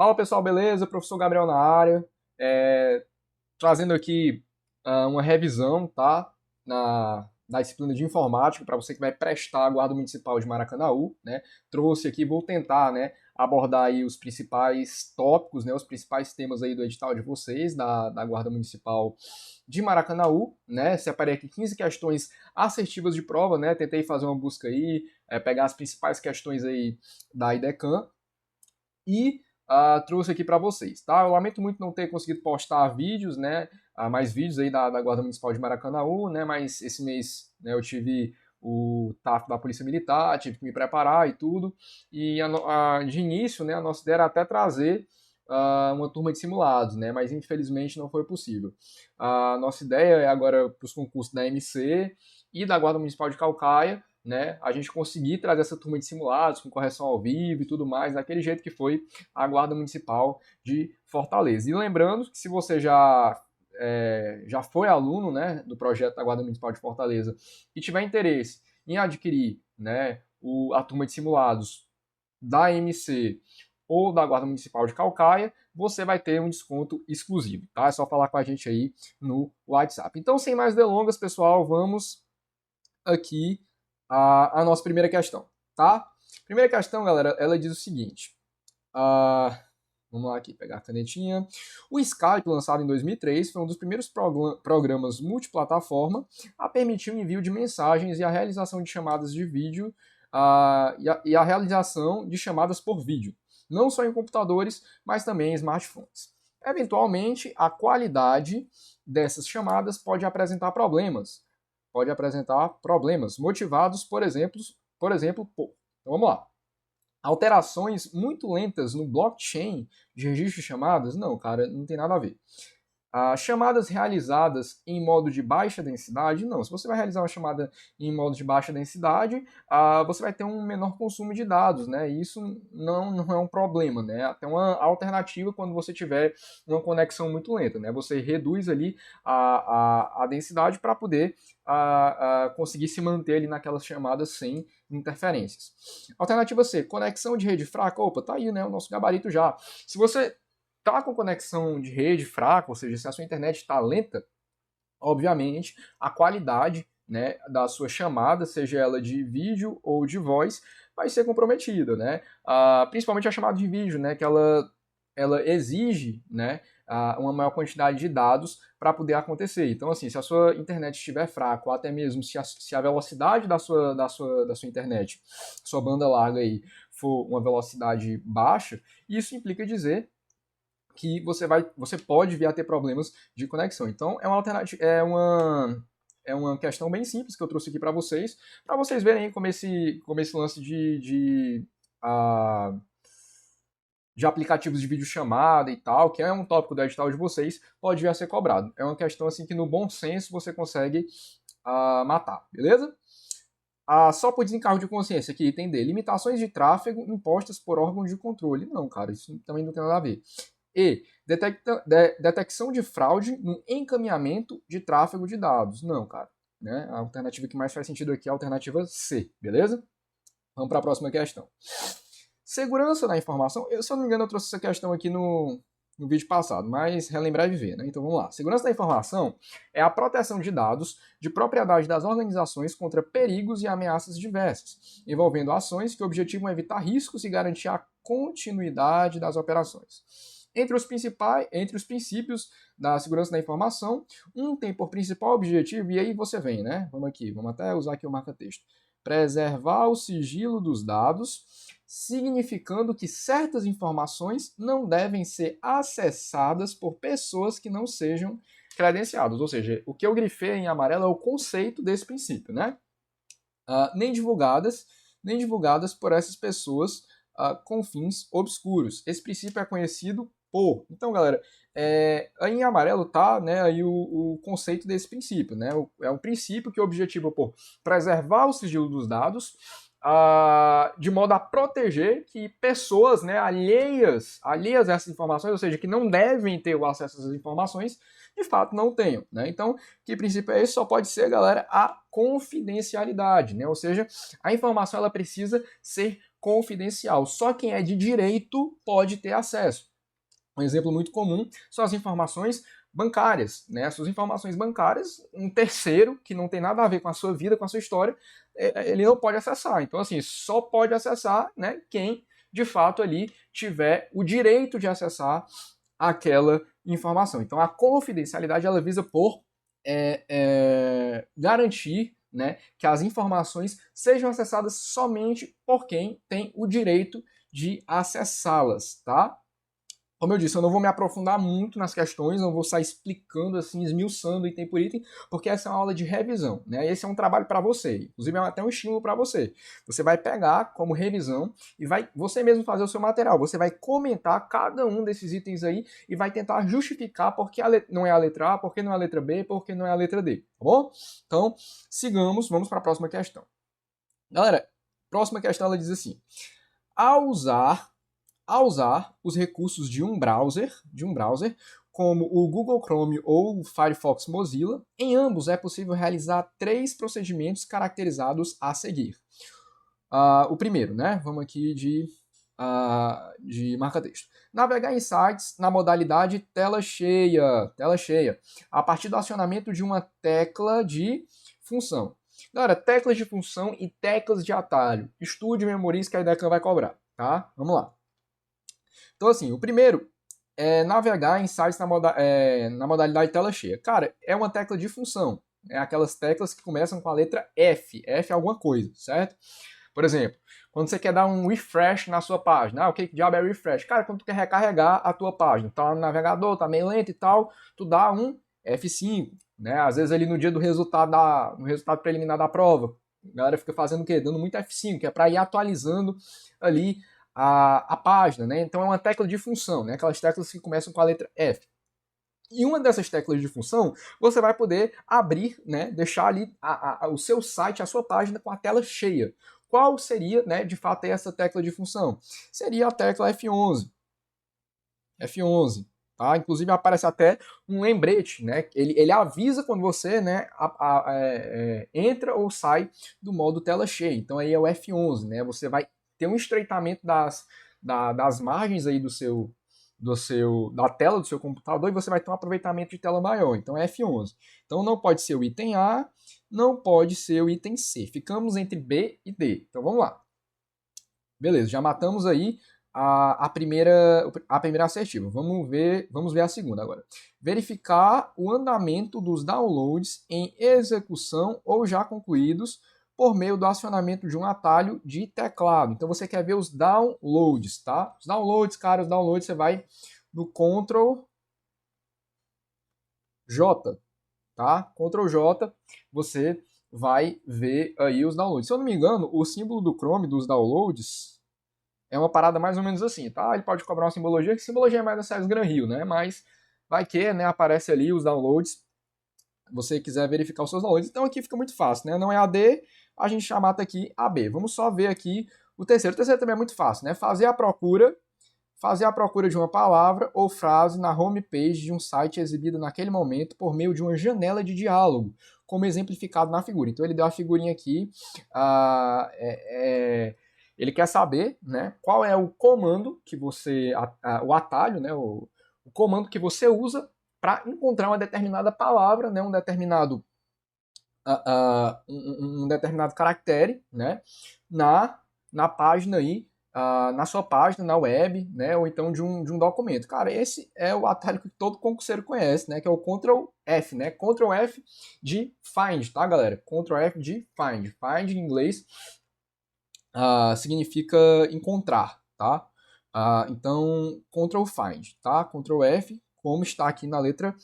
Fala pessoal, beleza? Professor Gabriel na área, trazendo aqui uma revisão, tá? Na disciplina de informática, para você que vai prestar a Guarda Municipal de Maracanaú, né? Trouxe aqui, vou tentar, né, abordar aí os principais tópicos, né, os principais temas aí do edital de vocês, da Guarda Municipal de Maracanaú, né? Separei aqui 15 questões assertivas de prova, né? Tentei fazer uma busca aí, pegar as principais questões aí da IDECAM e trouxe aqui para vocês, tá? Eu lamento muito não ter conseguido postar vídeos, né? Mais vídeos aí da Guarda Municipal de Maracanaú, né? Mas esse mês, né, eu tive o TAF da Polícia Militar, tive que me preparar e tudo. E de início, né, a nossa ideia era até trazer uma turma de simulados, né? Mas infelizmente não foi possível. A nossa ideia é agora para os concursos da MC e da Guarda Municipal de Caucaia, né, a gente conseguir trazer essa turma de simulados com correção ao vivo e tudo mais, daquele jeito que foi a Guarda Municipal de Fortaleza. E lembrando que se você já foi aluno, né, do projeto da Guarda Municipal de Fortaleza e tiver interesse em adquirir, né, a turma de simulados da MC ou da Guarda Municipal de Caucaia, você vai ter um desconto exclusivo, tá? É só falar com a gente aí no WhatsApp. Então, sem mais delongas, pessoal, vamos aqui a nossa primeira questão, tá? Primeira questão, galera, ela diz o seguinte. Vamos lá aqui, pegar a canetinha. O Skype, lançado em 2003, foi um dos primeiros programas multiplataforma a permitir o envio de mensagens e a realização de chamadas de vídeo e a realização de chamadas por vídeo, não só em computadores, mas também em smartphones. Eventualmente, a qualidade dessas chamadas pode apresentar problemas, motivados, por exemplo, por. Então vamos lá. Alterações muito lentas no blockchain de registro de chamadas? Não, cara, não tem nada a ver. Chamadas realizadas em modo de baixa densidade? Não. Se você vai realizar uma chamada em modo de baixa densidade, você vai ter um menor consumo de dados, né? E isso não é um problema, né? Até uma alternativa quando você tiver uma conexão muito lenta, né? Você reduz ali a densidade para poder conseguir se manter ali naquelas chamadas sem interferências. Alternativa C, conexão de rede fraca. Opa, tá aí, né? O nosso gabarito já. Se você tá com conexão de rede fraca, ou seja, se a sua internet está lenta, obviamente a qualidade, né, da sua chamada, seja ela de vídeo ou de voz, vai ser comprometida, né? Principalmente a chamada de vídeo, né, que ela exige, né, uma maior quantidade de dados para poder acontecer. Então, assim, se a sua internet estiver fraca, ou até mesmo se a velocidade da sua internet, sua banda larga aí, for uma velocidade baixa, isso implica dizer que você pode vir a ter problemas de conexão. Então, é uma alternativa, é uma questão bem simples que eu trouxe aqui para vocês verem como esse lance de aplicativos de videochamada e tal, que é um tópico do edital de vocês, pode vir a ser cobrado. É uma questão assim que no bom senso você consegue matar, beleza? Só por desencargo de consciência, aqui item D, limitações de tráfego impostas por órgãos de controle. Não, cara, isso também não tem nada a ver. E, detecção de fraude no encaminhamento de tráfego de dados. Não, cara. Né? A alternativa que mais faz sentido aqui é a alternativa C, beleza? Vamos para a próxima questão. Segurança da informação. Se eu não me engano, eu trouxe essa questão aqui no vídeo passado, mas relembrar e viver, né? Então vamos lá. Segurança da informação é a proteção de dados de propriedade das organizações contra perigos e ameaças diversas, envolvendo ações que objetivam evitar riscos e garantir a continuidade das operações. Entre os princípios da segurança da informação, um tem por principal objetivo, e aí você vem, né? Vamos até usar aqui o marca-texto. Preservar o sigilo dos dados, significando que certas informações não devem ser acessadas por pessoas que não sejam credenciadas. Ou seja, o que eu grifei em amarelo é o conceito desse princípio, né? Nem divulgadas por essas pessoas com fins obscuros. Esse princípio é conhecido por. Então, galera, aí em amarelo tá, né, aí o conceito desse princípio, né? É um princípio que objetiva por preservar o sigilo dos dados, de modo a proteger que pessoas, né, alheias a essas informações, ou seja, que não devem ter o acesso a essas informações, de fato não tenham, né? Então, que princípio é esse? Só pode ser, galera, a confidencialidade, né? Ou seja, a informação ela precisa ser confidencial. Só quem é de direito pode ter acesso. Um exemplo muito comum são as informações bancárias, né? As suas informações bancárias, um terceiro que não tem nada a ver com a sua vida, com a sua história, ele não pode acessar. Então, assim, só pode acessar, né, quem de fato ali tiver o direito de acessar aquela informação. Então, a confidencialidade ela visa por garantir, né, que as informações sejam acessadas somente por quem tem o direito de acessá-las, tá? Como eu disse, eu não vou me aprofundar muito nas questões, não vou sair explicando assim, esmiuçando item por item, porque essa é uma aula de revisão, né? Esse é um trabalho para você, inclusive é até um estímulo para você. Você vai pegar como revisão e vai você mesmo fazer o seu material. Você vai comentar cada um desses itens aí e vai tentar justificar por que não é a letra A, por que não é a letra B, por que não é a letra D, tá bom? Então, sigamos, vamos para a próxima questão. Galera, próxima questão ela diz assim: ao usar os recursos de um browser, como o Google Chrome ou o Firefox Mozilla, em ambos é possível realizar 3 procedimentos caracterizados a seguir. O primeiro, né? Vamos aqui de marca-texto. Navegar em sites na modalidade tela cheia, a partir do acionamento de uma tecla de função. Galera, teclas de função e teclas de atalho. Estude e memorize que a Idecan vai cobrar, tá? Vamos lá. Então, assim, o primeiro é navegar em sites na modalidade tela cheia. Cara, é uma tecla de função. É aquelas teclas que começam com a letra F. F é alguma coisa, certo? Por exemplo, quando você quer dar um refresh na sua página. O que diabo é refresh? Cara, quando tu quer recarregar a tua página. Tá no navegador, tá meio lento e tal, tu dá um F5. Né? Às vezes ali no dia do resultado, no resultado preliminar da prova, a galera fica fazendo o quê? Dando muito F5, que é para ir atualizando ali a página, né? Então é uma tecla de função, né? Aquelas teclas que começam com a letra F. E uma dessas teclas de função, você vai poder abrir, né? Deixar ali o seu site, a sua página com a tela cheia. Qual seria, né, de fato, essa tecla de função? Seria a tecla F11. F11. Tá? Inclusive aparece até um lembrete, né? Ele avisa quando você, né, entra ou sai do modo tela cheia. Então aí é o F11, né? Você vai ter um estreitamento das margens aí da tela do seu computador e você vai ter um aproveitamento de tela maior. Então é F11. Então não pode ser o item A, não pode ser o item C. Ficamos entre B e D. Então vamos lá. Beleza, já matamos aí a primeira assertiva. Vamos ver a segunda agora. Verificar o andamento dos downloads em execução ou já concluídos por meio do acionamento de um atalho de teclado. Então você quer ver os downloads, tá? Os downloads, cara, você vai no Ctrl J, tá? Ctrl J, você vai ver aí os downloads. Se eu não me engano, o símbolo do Chrome dos downloads é uma parada mais ou menos assim, tá? Ele pode cobrar uma simbologia, que simbologia é mais da série Gran Rio, né? Mas vai que, né, aparece ali os downloads, você quiser verificar os seus downloads. Então aqui fica muito fácil, né? Não é AD, a gente já mata aqui AB. Vamos só ver aqui o terceiro. O terceiro também é muito fácil, né? Fazer a procura de uma palavra ou frase na homepage de um site exibido naquele momento por meio de uma janela de diálogo, como exemplificado na figura. Então ele deu a figurinha aqui, ele quer saber, né, qual é o comando que você, o atalho, né, o comando que você usa para encontrar uma determinada palavra, né, um determinado caractere, né, na página aí, na sua página, na web, né, ou então de um documento. Cara, esse é o atalho que todo concurseiro conhece, né, que é o Ctrl F, né, Ctrl F de find, tá, galera? Ctrl F de find. Find em inglês significa encontrar, tá? Então, Ctrl Find, tá? Ctrl F, como está aqui na letra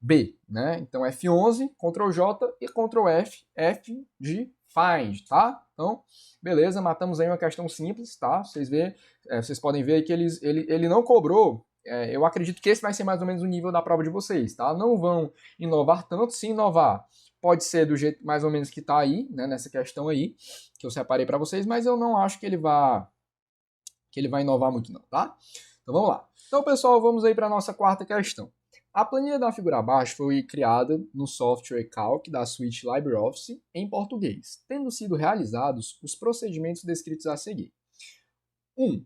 B, né? Então, F11, Ctrl J e Ctrl F, F de Find, tá? Então, beleza, matamos aí uma questão simples, tá? Vocês podem ver que ele não cobrou. Eu acredito que esse vai ser mais ou menos o nível da prova de vocês, tá? Não vão inovar tanto, se inovar pode ser do jeito mais ou menos que está aí, né, nessa questão aí, que eu separei para vocês, mas eu não acho que ele vai inovar muito não, tá? Então vamos lá. Então, pessoal, vamos aí para a nossa quarta questão. A planilha da figura abaixo foi criada no software Calc da suite LibreOffice em português, tendo sido realizados os procedimentos descritos a seguir. 1.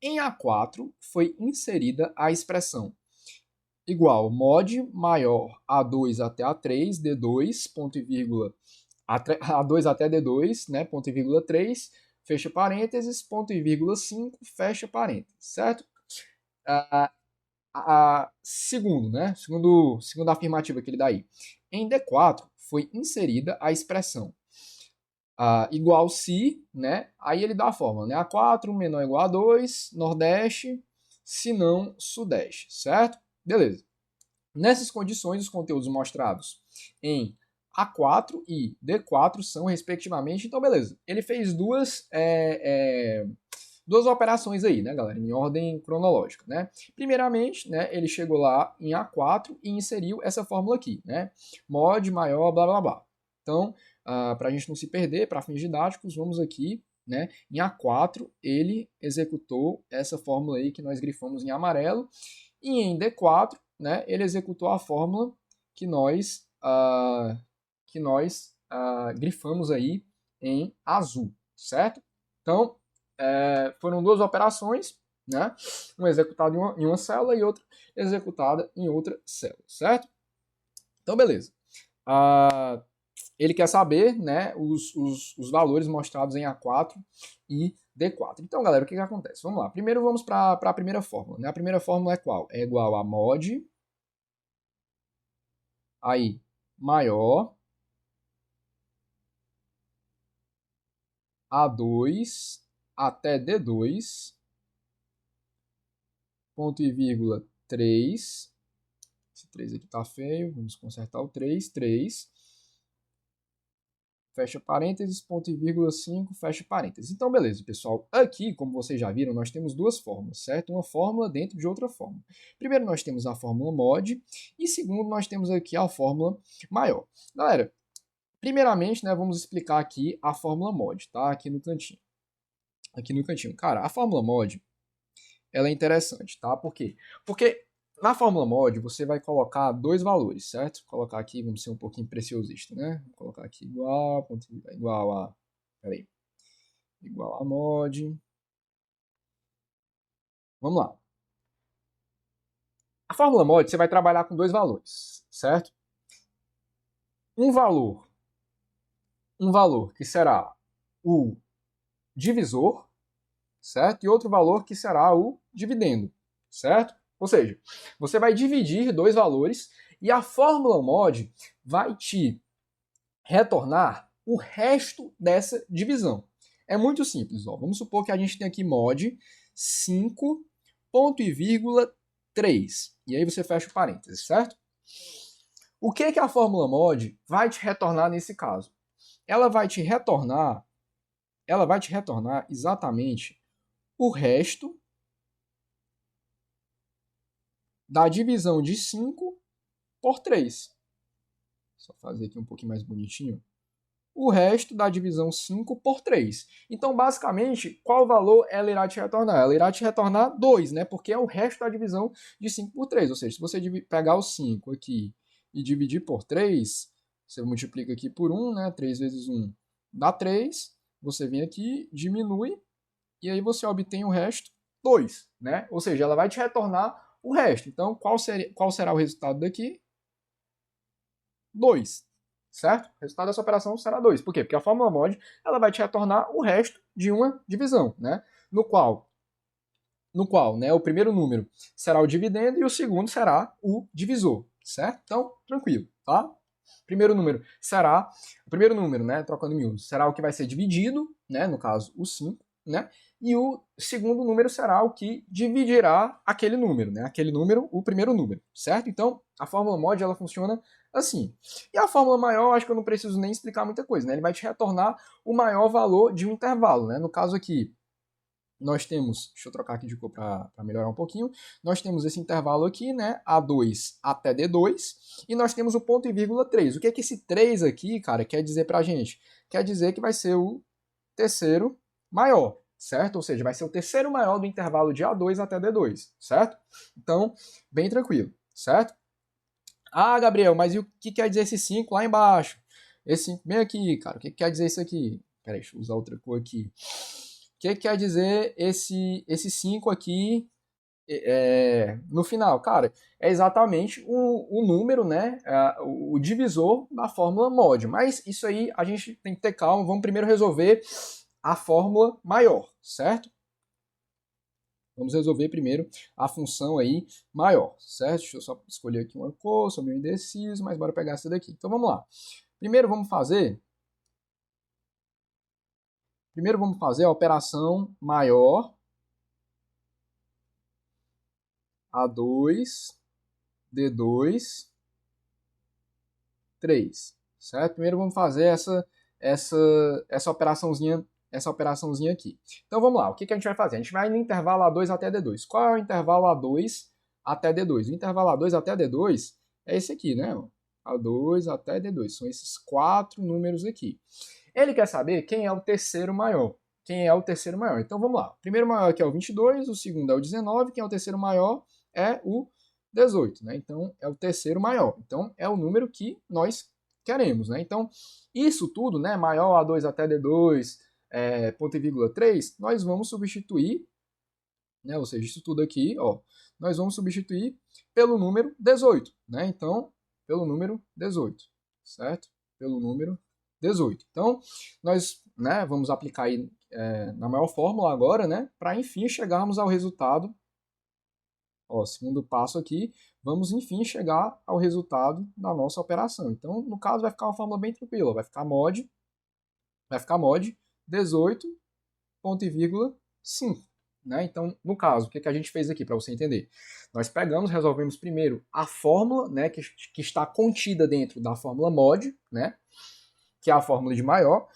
Em A4 foi inserida a expressão igual mod maior A2 até A3, D2, ponto e vírgula, A2 até D2, né, ponto e vírgula 3, fecha parênteses, ponto e vírgula 5, fecha parênteses, certo? Segundo, né, segunda afirmativa que ele dá aí. Em D4 foi inserida a expressão igual se, né, aí ele dá a fórmula, né, A4 menor ou igual a 2, Nordeste, se não Sudeste, certo? Beleza. Nessas condições, os conteúdos mostrados em A4 e D4 são respectivamente. Então, beleza. Ele fez duas operações aí, né, galera, em ordem cronológica, né? Primeiramente, né, ele chegou lá em A4 e inseriu essa fórmula aqui, né? Mod maior, blá, blá, blá. Então, para a gente não se perder, para fins didáticos, vamos aqui, né? Em A4, ele executou essa fórmula aí que nós grifamos em amarelo. E em D4, né, ele executou a fórmula que nós grifamos aí em azul, certo? Então, foram duas operações, né? Uma executada em uma célula e outra executada em outra célula, certo? Então, beleza. Ele quer saber, né, os valores mostrados em A4 e D4. Então, galera, o que acontece? Vamos lá. Primeiro vamos para a primeira fórmula. Né? A primeira fórmula é qual? É igual a mod aí maior A2 até D2, ponto e vírgula 3. Esse 3 aqui tá feio, vamos consertar o 3, 3. Fecha parênteses, ponto e vírgula 5, fecha parênteses. Então, beleza, pessoal. Aqui, como vocês já viram, nós temos duas fórmulas, certo? Uma fórmula dentro de outra fórmula. Primeiro, nós temos a fórmula mod. E segundo, nós temos aqui a fórmula maior. Galera, primeiramente, né, vamos explicar aqui a fórmula mod, tá? Aqui no cantinho. Cara, a fórmula mod, ela é interessante, tá? Por quê? Porque na fórmula mod, você vai colocar dois valores, certo? Vou colocar aqui, vamos ser um pouquinho preciosista, né? Vou colocar aqui igual a mod. Vamos lá. A fórmula mod, você vai trabalhar com dois valores, certo? Um valor que será o divisor, certo? E outro valor que será o dividendo, certo? Ou seja, você vai dividir dois valores e a fórmula mod vai te retornar o resto dessa divisão. É muito simples. Ó. Vamos supor que a gente tem aqui mod 5, ponto e vírgula 3. E aí você fecha o parênteses, certo? O que a fórmula mod vai te retornar nesse caso? Ela vai te retornar exatamente o resto da divisão de 5 por 3. Só fazer aqui um pouquinho mais bonitinho. O resto da divisão 5 por 3. Então, basicamente, qual valor ela irá te retornar? Ela irá te retornar 2, né? Porque é o resto da divisão de 5 por 3. Ou seja, se você pegar o 5 aqui e dividir por 3, você multiplica aqui por 1, né? 3 vezes 1 dá 3. Você vem aqui, diminui, e aí você obtém o resto 2, né? Ou seja, ela vai te retornar o resto. Então, qual será o resultado daqui? 2, certo? O resultado dessa operação será 2. Por quê? Porque a fórmula mod ela vai te retornar o resto de uma divisão, né? No qual, né, o primeiro número será o dividendo e o segundo será o divisor, certo? Então, tranquilo, tá? Primeiro número, né, trocando em miúdos, será o que vai ser dividido, né, no caso, o 5, né? E o segundo número será o que dividirá aquele número, né? Aquele número, o primeiro número, certo? Então, a fórmula mod ela funciona assim. E a fórmula maior, acho que eu não preciso nem explicar muita coisa, né? Ele vai te retornar o maior valor de um intervalo, né? No caso aqui, nós temos, deixa eu trocar aqui de cor para melhorar um pouquinho, nós temos esse intervalo aqui, né, A2 até D2, e nós temos o ponto e vírgula 3. O que é que esse 3 aqui, cara, quer dizer pra gente? Quer dizer que vai ser o terceiro maior, certo? Ou seja, vai ser o terceiro maior do intervalo de A2 até D2, certo? Então, bem tranquilo, certo? Ah, Gabriel, mas e o que quer dizer esse 5 lá embaixo? Esse 5 bem aqui, cara, o que quer dizer isso aqui? Peraí, deixa eu usar outra cor aqui. que quer dizer esse 5 aqui no final? Cara, é exatamente o número, né, o divisor da fórmula mod. Mas isso aí a gente tem que ter calma. Vamos primeiro resolver a fórmula maior, certo? Vamos resolver primeiro a função aí maior, certo? Deixa eu só escolher aqui uma cor, sou meio indeciso, mas bora pegar essa daqui. Então vamos lá. Primeiro vamos fazer a operação maior A2, D2, 3, certo? Primeiro vamos fazer essa operaçãozinha aqui. Então vamos lá, o que a gente vai fazer? A gente vai no intervalo A2 até D2. Qual é o intervalo A2 até D2? O intervalo A2 até D2 é esse aqui, né? A2 até D2, são esses 4 números aqui. Ele quer saber quem é o terceiro maior. Quem é o terceiro maior? Então vamos lá. O primeiro maior aqui é o 22, o segundo é o 19, quem é o terceiro maior é o 18, né? Então é o terceiro maior. Então é o número que nós queremos, né? Então isso tudo, né, maior A2 até D2, ponto e vírgula 3, nós vamos substituir, né? Ou seja, isso tudo aqui, ó, nós vamos substituir pelo número 18, né? Então, pelo número 18, certo? Pelo número 18. Então, nós, né, vamos aplicar aí na maior fórmula agora, né, para enfim chegarmos ao resultado. Ó, segundo passo aqui, vamos enfim chegar ao resultado da nossa operação. Então, no caso, vai ficar uma fórmula bem tranquila, vai ficar mod 18, ponto e vírgula 5. Né? Então, no caso, o que a gente fez aqui para você entender? Nós pegamos, resolvemos primeiro a fórmula, né, que está contida dentro da fórmula mod, né, que é a fórmula de maior.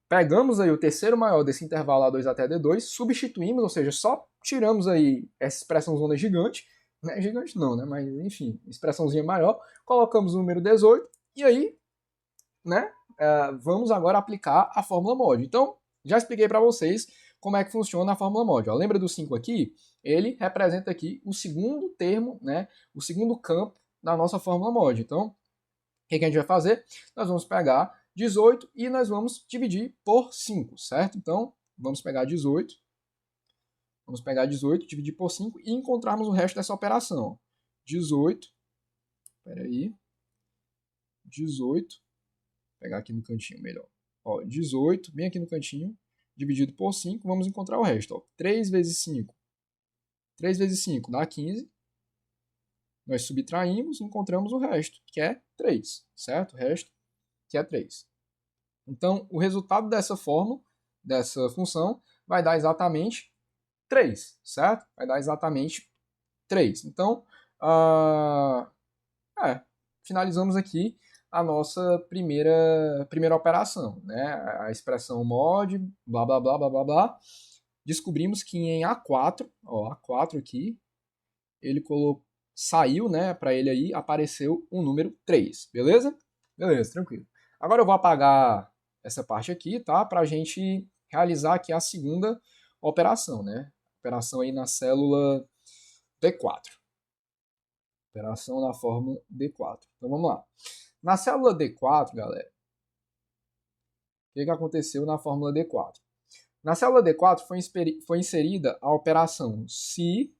Pegamos aí o terceiro maior desse intervalo A2 até D2, substituímos, ou seja, só tiramos aí essa expressão zona gigante, né, gigante não, né, mas enfim, expressãozinha maior, colocamos o número 18 e aí, né, vamos agora aplicar a fórmula mod. Então, já expliquei para vocês como é que funciona a fórmula mod. Ó, lembra do 5 aqui? Ele representa aqui o segundo termo, né, o segundo campo da nossa fórmula mod. Então, o que a gente vai fazer? Nós vamos pegar 18 e nós vamos dividir por 5, certo? Então, vamos pegar 18, dividir por 5 e encontrarmos o resto dessa operação. 18, peraí, 18, vou pegar aqui no cantinho melhor. Ó, 18, bem aqui no cantinho, dividido por 5, vamos encontrar o resto. Ó. 3 vezes 5. 3 vezes 5 dá 15. Nós subtraímos e encontramos o resto, que é 3, certo? O resto, que é 3. Então, o resultado dessa fórmula, dessa função, vai dar exatamente 3, certo? Vai dar exatamente 3. Então, finalizamos aqui a nossa primeira operação, né? A expressão mod, blá, blá, blá, blá, blá, blá. Descobrimos que em A4, ó, A4 aqui, ele saiu, né, para ele aí, apareceu o número 3, beleza? Beleza, tranquilo. Agora eu vou apagar essa parte aqui, tá? Para a gente realizar aqui a segunda operação, né? Operação aí na célula D4. Operação na fórmula D4. Então vamos lá. Na célula D4, galera, o que aconteceu na fórmula D4? Na célula D4 foi inserida a operação se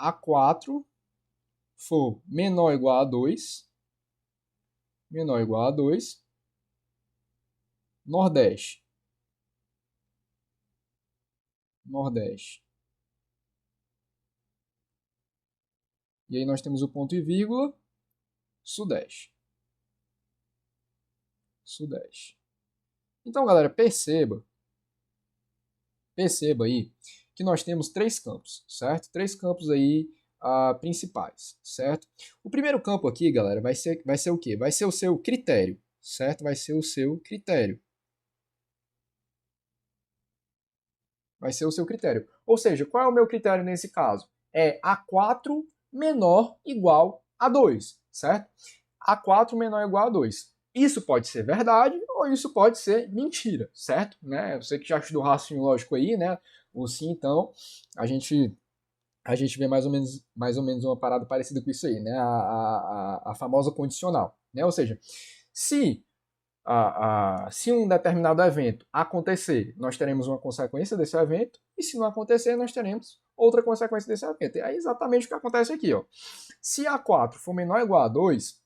A4 for menor ou igual a 2, Nordeste. E aí nós temos o ponto e vírgula, Sudeste. Então, galera, perceba aí que nós temos 3 campos, certo? 3 campos aí principais, certo? O primeiro campo aqui, galera, vai ser o quê? Vai ser o seu critério, certo? Vai ser o seu critério. Ou seja, qual é o meu critério nesse caso? É A4 menor igual a 2, certo? A4 menor igual a 2. Isso pode ser verdade ou isso pode ser mentira, certo? Né? Você que já estudou raciocínio lógico aí, né? Ou sim, então, a gente vê mais ou menos uma parada parecida com isso aí, né? A famosa condicional, né? Ou seja, se se um determinado evento acontecer, nós teremos uma consequência desse evento, e se não acontecer, nós teremos outra consequência desse evento. É exatamente o que acontece aqui. Ó. Se A4 for menor ou igual a 2,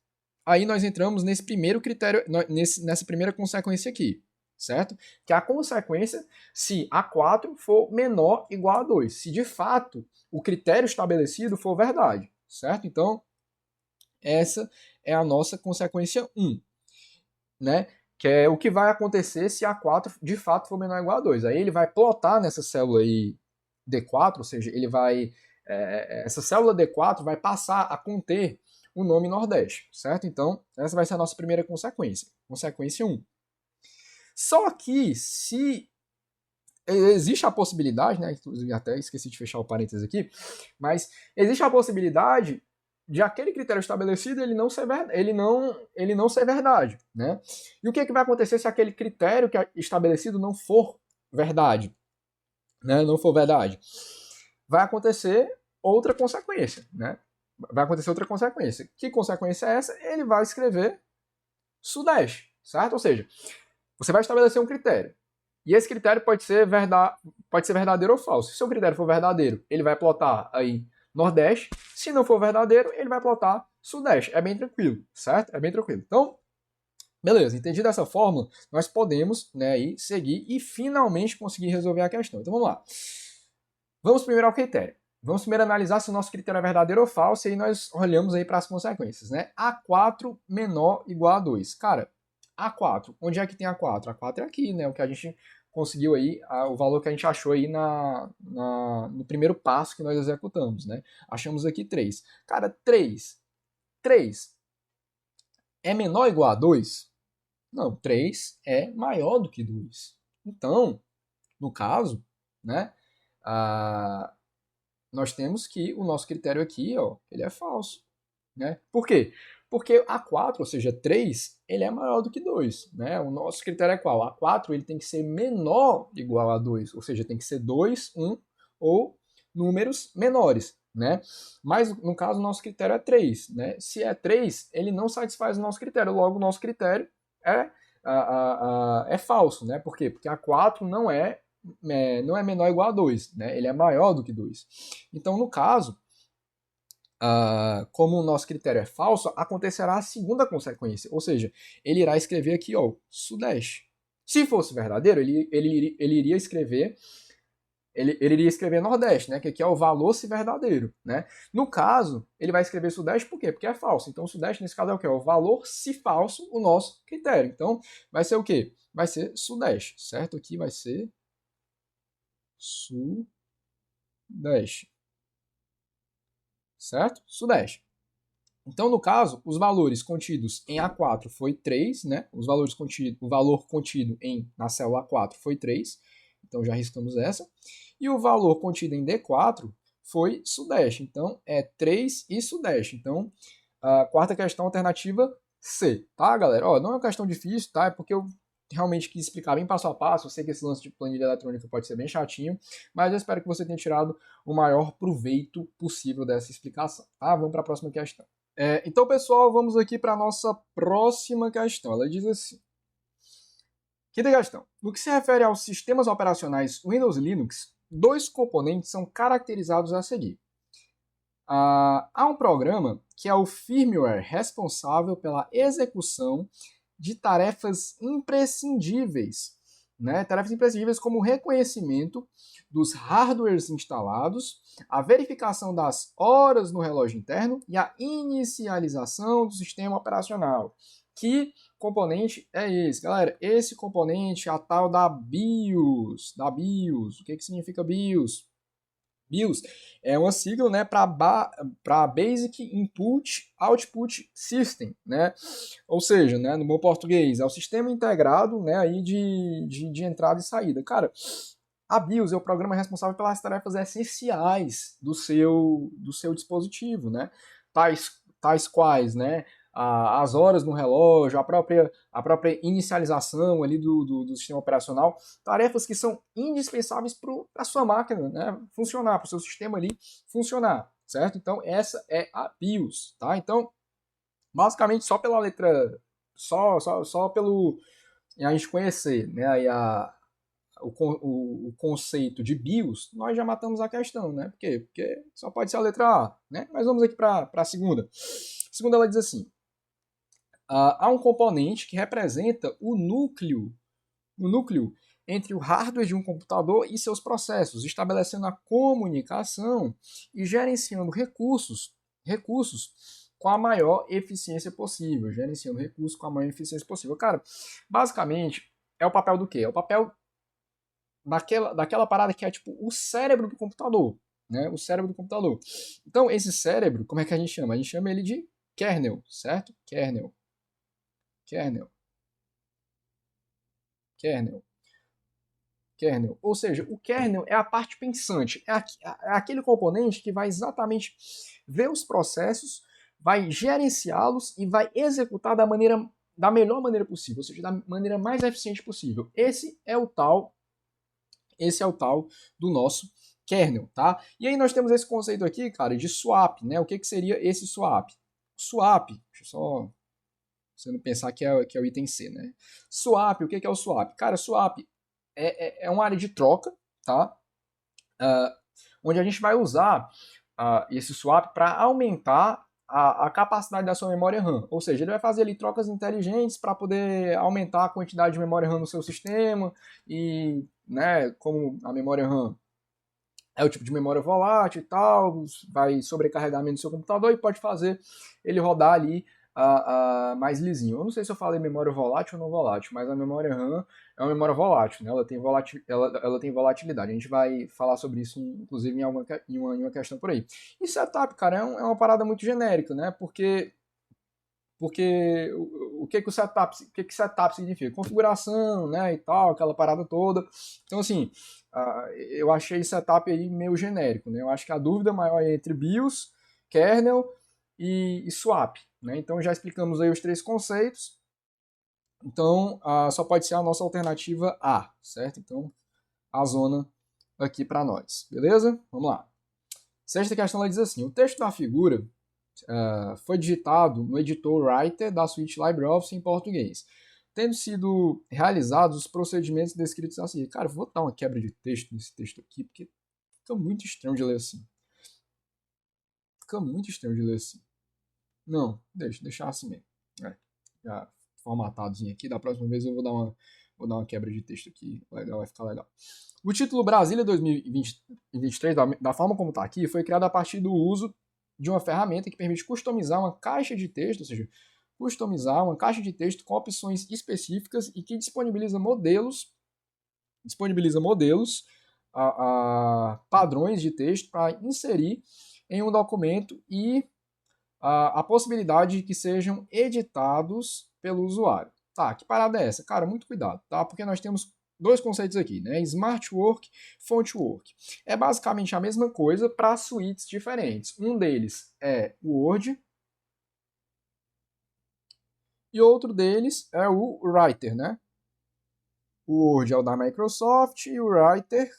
aí nós entramos nesse primeiro critério, nessa primeira consequência aqui, certo? Que é a consequência se A4 for menor ou igual a 2, se de fato o critério estabelecido for verdade, certo? Então, essa é a nossa consequência 1, né? Que é o que vai acontecer se A4 de fato for menor ou igual a 2. Aí ele vai plotar nessa célula aí D4, ou seja, ele vai essa célula D4 vai passar a conter o nome Nordeste, certo? Então, essa vai ser a nossa primeira consequência, consequência 1. Só que se existe a possibilidade, né, inclusive até esqueci de fechar o parênteses aqui, mas existe a possibilidade de aquele critério estabelecido ele não ser verdade, né? E o que vai acontecer se aquele critério que é estabelecido não for verdade, né? Não for verdade, vai acontecer outra consequência, né? Vai acontecer outra consequência. Que consequência é essa? Ele vai escrever Sudeste, certo? Ou seja, você vai estabelecer um critério. E esse critério pode ser verdadeiro ou falso. Se o seu critério for verdadeiro, ele vai plotar aí Nordeste. Se não for verdadeiro, ele vai plotar Sudeste. É bem tranquilo, certo? É bem tranquilo. Então, beleza, entendi dessa fórmula, nós podemos, né, aí seguir e finalmente conseguir resolver a questão. Então vamos lá. Vamos primeiro ao critério. Vamos primeiro analisar se o nosso critério é verdadeiro ou falso, e aí nós olhamos aí para as consequências, né? A4 menor ou igual a 2. Cara, A4, onde é que tem A4? A4 é aqui, né? O que a gente conseguiu aí, o valor que a gente achou aí no primeiro passo que nós executamos, né? Achamos aqui 3. Cara, 3 é menor ou igual a 2? Não, 3 é maior do que 2. Então, no caso, né? Nós temos que o nosso critério aqui, ó, ele é falso, né? Por quê? Porque A4, ou seja, 3, ele é maior do que 2, né? O nosso critério é qual? A4 ele tem que ser menor ou igual a 2, ou seja, tem que ser 2, 1 ou números menores, né? Mas no caso o nosso critério é 3, né? Se é 3, ele não satisfaz o nosso critério, logo o nosso critério é falso, né? Por quê? Porque A4 não é menor ou igual a 2, né? Ele é maior do que 2. Então, no caso, como o nosso critério é falso, acontecerá a segunda consequência, ou seja, ele irá escrever aqui, ó, Sudeste. Se fosse verdadeiro, ele iria escrever Nordeste, né? Que aqui é o valor se verdadeiro, né? No caso, ele vai escrever Sudeste por quê? Porque é falso. Então, Sudeste, nesse caso, é o quê? É o valor se falso, o nosso critério. Então, vai ser o quê? Vai ser Sudeste, certo? Aqui vai ser Sudeste. Certo? Sudeste. Então, no caso, os valores contidos em A4 foi 3, né? O valor contido na célula A4 foi 3, então já riscamos essa. E o valor contido em D4 foi Sudeste, então é 3 e Sudeste. Então, a quarta questão, alternativa C, tá, galera? Ó, não é uma questão difícil, tá? É porque eu realmente quis explicar bem passo a passo. Eu sei que esse lance de planilha eletrônica pode ser bem chatinho, mas eu espero que você tenha tirado o maior proveito possível dessa explicação, tá? Vamos para a próxima questão. Então, pessoal, vamos aqui para a nossa próxima questão. Ela diz assim: quinta questão. No que se refere aos sistemas operacionais Windows e Linux, dois componentes são caracterizados a seguir. Há um programa que é o firmware responsável pela execução de tarefas imprescindíveis, né? Tarefas imprescindíveis como o reconhecimento dos hardwares instalados, a verificação das horas no relógio interno e a inicialização do sistema operacional. Que componente é esse? Galera, esse componente é a tal da BIOS. O que significa BIOS? BIOS é uma sigla, né, para Basic Input Output System, né? Ou seja, né, no bom português, é o sistema integrado, né, aí de entrada e saída. Cara, a BIOS é o programa responsável pelas tarefas essenciais do seu dispositivo, né? Tais quais, né? As horas no relógio, a própria inicialização ali do sistema operacional, tarefas que são indispensáveis para a sua máquina, né, funcionar, para o seu sistema ali funcionar, certo? Então, essa é a BIOS, tá? Então, basicamente, só pela letra, só pelo a gente conhecer, né, aí o conceito de BIOS, nós já matamos a questão, né? Por quê? Porque só pode ser a letra A, né? Mas vamos aqui para a segunda. A segunda, ela diz assim: há um componente que representa o núcleo entre o hardware de um computador e seus processos, estabelecendo a comunicação e gerenciando recursos com a maior eficiência possível. Gerenciando recursos com a maior eficiência possível. Cara, basicamente, é o papel do quê? É o papel daquela parada que é tipo o cérebro do computador, né? O cérebro do computador. Então, esse cérebro, como é que a gente chama? A gente chama ele de kernel, certo? Kernel. Kernel. Ou seja, o kernel é a parte pensante, é aquele componente que vai exatamente ver os processos, vai gerenciá-los e vai executar da melhor maneira possível, ou seja, da maneira mais eficiente possível. Esse é o tal do nosso kernel, tá? E aí nós temos esse conceito aqui, cara, de swap, né? O que seria esse swap? Swap, deixa eu só você não pensar que é o item C, né? Swap, o que é o swap? Cara, swap é uma área de troca, tá? Onde a gente vai usar esse swap para aumentar a capacidade da sua memória RAM. Ou seja, ele vai fazer ali trocas inteligentes para poder aumentar a quantidade de memória RAM no seu sistema e, né, como a memória RAM é o tipo de memória volátil e tal, vai sobrecarregar menos o seu computador e pode fazer ele rodar ali mais lisinho. Eu não sei se eu falei memória volátil ou não volátil, mas a memória RAM é uma memória volátil, né? Ela tem volatilidade. A gente vai falar sobre isso, inclusive, em uma questão por aí. E setup, cara, é uma parada muito genérica, né? Porque o que setup significa? Configuração, né, e tal, aquela parada toda. Então, assim, eu achei setup aí meio genérico, né? Eu acho que a dúvida maior é entre BIOS, kernel e swap, né? Então, já explicamos aí os três conceitos. Então, só pode ser a nossa alternativa A, certo? Então, a zona aqui para nós, beleza? Vamos lá. Sexta questão, ela diz assim: o texto da figura foi digitado no editor Writer da suíte LibreOffice em português, tendo sido realizados os procedimentos descritos assim. Cara, eu vou dar uma quebra de texto nesse texto aqui, porque fica muito estranho de ler assim. Fica muito estranho de ler assim. Não, deixar assim mesmo. Já formatadozinho aqui. Da próxima vez eu vou dar uma quebra de texto aqui. Legal, vai ficar legal. O título Brasília 2023, da forma como está aqui, foi criado a partir do uso de uma ferramenta que permite customizar uma caixa de texto, ou seja, customizar uma caixa de texto com opções específicas e que disponibiliza modelos padrões de texto para inserir em um documento e a possibilidade de que sejam editados pelo usuário. Tá, que parada é essa? Cara, muito cuidado, tá? Porque nós temos dois conceitos aqui, né? Smart Work, Font Work. É basicamente a mesma coisa para suítes diferentes. Um deles é o Word e outro deles é o Writer, né? O Word é o da Microsoft e o Writer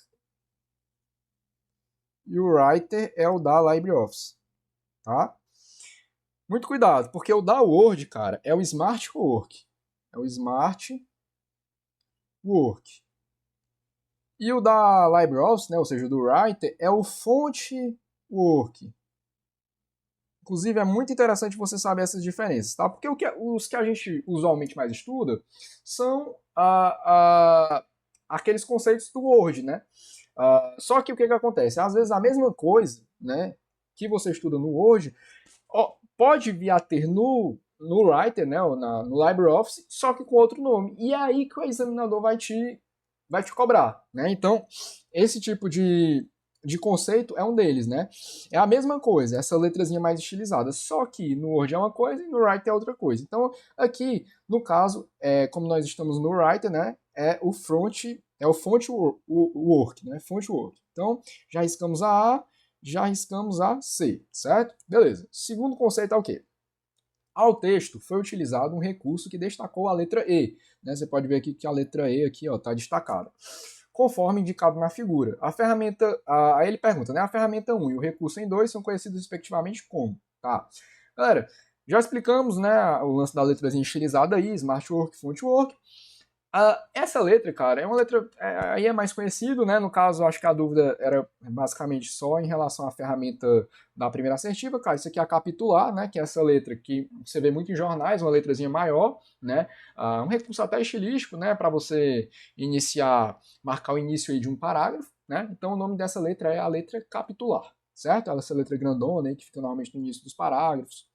é o da LibreOffice, tá? Muito cuidado, porque o da Word, cara, é o Smart Work. É o Smart Work. E o da LibreOffice, né, ou seja, o do Writer, é o Font Work. Inclusive, é muito interessante você saber essas diferenças, tá? Porque os que a gente usualmente mais estuda são aqueles conceitos do Word, né? Só que o que acontece? Às vezes a mesma coisa, né, que você estuda no Word, pode vir a ter no Writer, né, no LibreOffice, só que com outro nome. E é aí que o examinador vai te cobrar, né? Então, esse tipo de conceito é um deles, né? É a mesma coisa, essa letrazinha mais estilizada, só que no Word é uma coisa e no Writer é outra coisa. Então, aqui, no caso, como nós estamos no Writer, né, é o Font Work, né? Font Work. Então, já riscamos a A, já riscamos a C, certo? Beleza. Segundo conceito é o quê? Ao texto foi utilizado um recurso que destacou a letra E. Né? Você pode ver aqui que a letra E aqui está destacada. Conforme indicado na figura. A ferramenta. Aí ele pergunta, né? A ferramenta 1 e o recurso em 2 são conhecidos respectivamente como? Tá. Galera, Já explicamos, né, o lance da letrazinha estilizada aí, Smart Work, Font Work. Essa letra, cara, é uma letra, aí é mais conhecido, né? No caso, acho que a dúvida era basicamente só em relação à ferramenta da primeira assertiva, cara. Isso aqui é a capitular, né? Que é essa letra que você vê muito em jornais, uma letrazinha maior, né? Um recurso até estilístico, né? Para você iniciar, marcar o início aí de um parágrafo, né? Então o nome dessa letra é a letra capitular, certo? Essa letra grandona aí que fica normalmente no início dos parágrafos,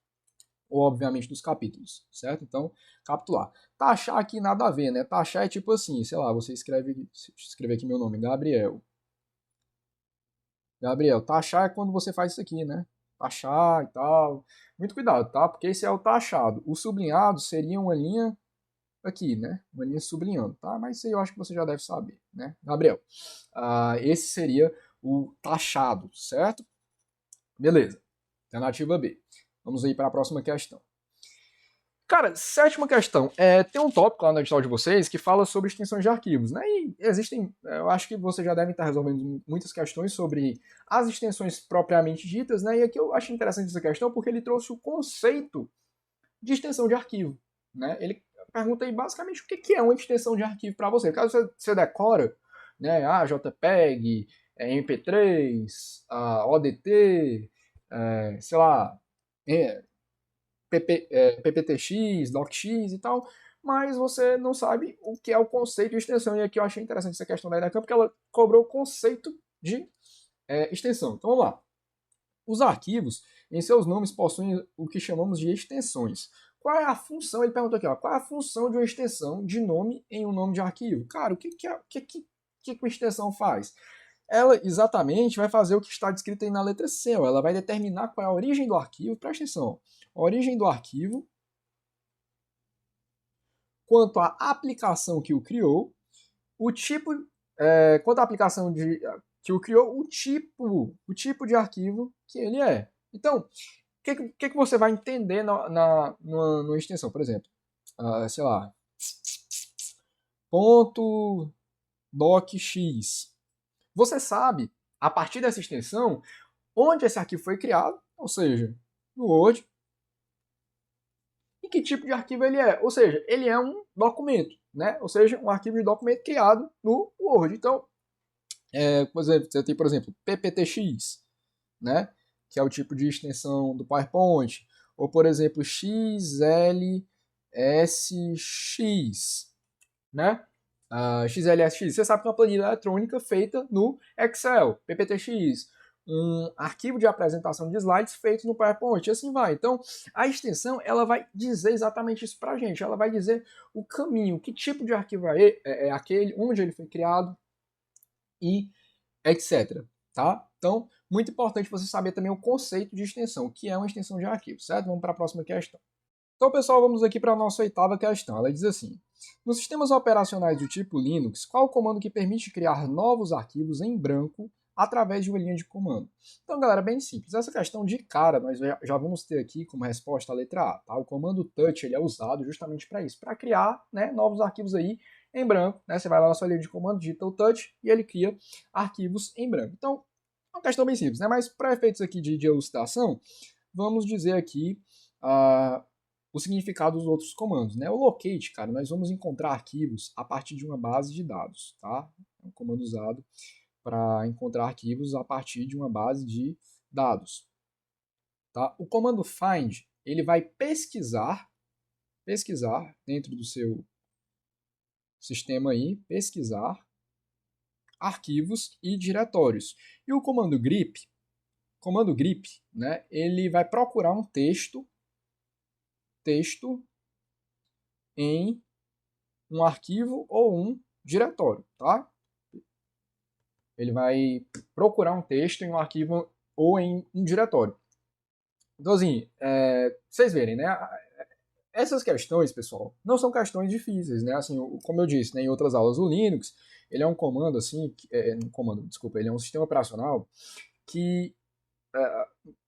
ou obviamente dos capítulos, certo? Então, capitular. Taxar aqui nada a ver, né? Taxar é tipo assim, sei lá, você escreve aqui meu nome, Gabriel. Gabriel, taxar é quando você faz isso aqui, né? Taxar e tal. Muito cuidado, tá? Porque esse é o taxado. O sublinhado seria uma linha aqui, né? Uma linha sublinhando, tá? Mas isso aí eu acho que você já deve saber, né? Gabriel, esse seria o taxado, certo? Beleza. Alternativa B. Vamos aí para a próxima questão. Cara, sétima questão. Tem um tópico lá no edital de vocês que fala sobre extensões de arquivos, né? E existem, eu acho que vocês já devem estar resolvendo muitas questões sobre as extensões propriamente ditas, né? E aqui eu acho interessante essa questão porque ele trouxe o conceito de extensão de arquivo, né? Ele pergunta aí basicamente o que é uma extensão de arquivo para você. Caso você decora, né? JPEG, MP3, ODT, sei lá, PPTX, DocX e tal, mas você não sabe o que é o conceito de extensão. E aqui eu achei interessante essa questão da Edacam, porque ela cobrou o conceito de extensão. Então vamos lá. Os arquivos, em seus nomes, possuem o que chamamos de extensões. Qual é a função? Ele perguntou aqui, ó, qual é a função de uma extensão de nome em um nome de arquivo? Cara, o que uma extensão faz? Ela exatamente vai fazer o que está descrito aí na letra C. Ela vai determinar qual é a origem do arquivo. Presta atenção. A origem do arquivo, quanto à aplicação que o criou, o tipo, quanto à aplicação que o criou, o tipo de arquivo que ele é. Então, o que você vai entender numa extensão? Por exemplo, sei lá, ponto docx. Você sabe, a partir dessa extensão, onde esse arquivo foi criado, ou seja, no Word, e que tipo de arquivo ele é. Ou seja, ele é um documento, né? Ou seja, um arquivo de documento criado no Word. Então, por exemplo, você tem, por exemplo, PPTX, né? Que é o tipo de extensão do PowerPoint. Ou, por exemplo, XLSX, né? XLSX, você sabe que é uma planilha eletrônica feita no Excel, PPTX, um arquivo de apresentação de slides feito no PowerPoint, e assim vai. Então, a extensão, ela vai dizer exatamente isso pra gente, ela vai dizer o caminho, que tipo de arquivo é aquele, onde ele foi criado e etc. Tá? Então, muito importante você saber também o conceito de extensão, o que é uma extensão de arquivo, certo? Vamos para a próxima questão. Então, pessoal, vamos aqui para a nossa oitava questão. Ela diz assim: nos sistemas operacionais do tipo Linux, qual o comando que permite criar novos arquivos em branco através de uma linha de comando? Então, galera, bem simples. Essa questão de cara nós já vamos ter aqui como resposta a letra A. Tá? O comando touch ele é usado justamente para isso, para criar, né, novos arquivos aí em branco. Né? Você vai lá na sua linha de comando, digita o touch e ele cria arquivos em branco. Então, é uma questão bem simples, né? Mas para efeitos aqui de elucidação, vamos dizer aqui o significado dos outros comandos, né? O locate, cara, nós vamos encontrar arquivos a partir de uma base de dados, tá? É um comando usado para encontrar arquivos a partir de uma base de dados, tá? O comando find, ele vai pesquisar dentro do seu sistema aí, pesquisar arquivos e diretórios. E o comando grep, né? Ele vai procurar um texto em um arquivo ou um diretório, tá? Ele vai procurar um texto em um arquivo ou em um diretório. Então, assim, vocês verem, né? Essas questões, pessoal, não são questões difíceis, né? Assim, como eu disse, né, em outras aulas, o Linux, ele é um comando, assim, ele é um sistema operacional que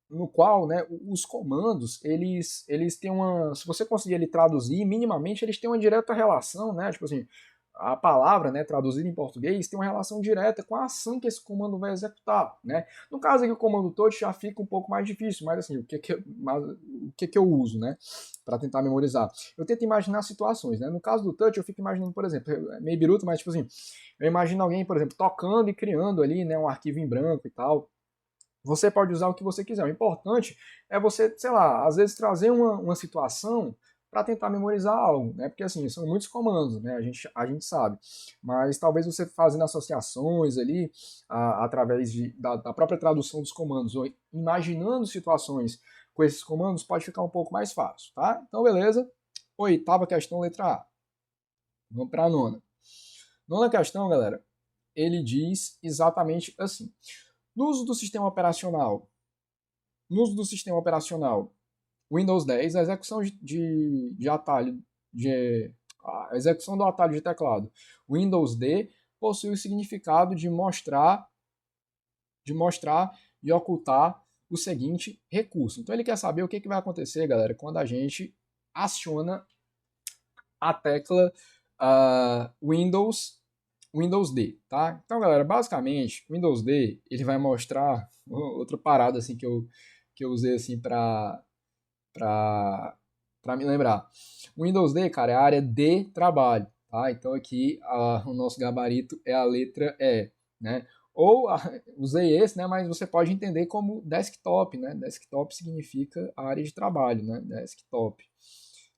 no qual, né, os comandos, eles têm uma, se você conseguir ele traduzir, minimamente eles têm uma direta relação, né, tipo assim, a palavra, né, traduzida em português, tem uma relação direta com a ação que esse comando vai executar, né? No caso aqui, o comando touch já fica um pouco mais difícil, mas assim, o que eu uso, né, para tentar memorizar? Eu tento imaginar situações, né? No caso do touch, eu fico imaginando, por exemplo, é meio biruta, mas tipo assim, eu imagino alguém, por exemplo, tocando e criando ali, né, um arquivo em branco e tal. Você pode usar o que você quiser. O importante é você, sei lá, às vezes trazer uma situação para tentar memorizar algo, né? Porque assim, são muitos comandos, né? A gente sabe. Mas talvez você fazendo associações ali, através da própria tradução dos comandos, ou imaginando situações com esses comandos, pode ficar um pouco mais fácil, tá? Então, beleza. Oitava questão, letra A. Vamos para a nona. Nona questão, galera, ele diz exatamente assim. No uso do sistema operacional, Windows 10, a execução de atalho, a execução do atalho de teclado Windows D possui o significado de mostrar e ocultar o seguinte recurso. Então ele quer saber o que vai acontecer, galera, quando a gente aciona a tecla Windows D, tá? Então, galera, basicamente, Windows D, ele vai mostrar outra parada assim que eu usei assim para me lembrar. O Windows D, cara, é a área de trabalho, tá? Então aqui o nosso gabarito é a letra E, né? Ou usei esse, né? Mas você pode entender como desktop, né? Desktop significa área de trabalho, né? Desktop.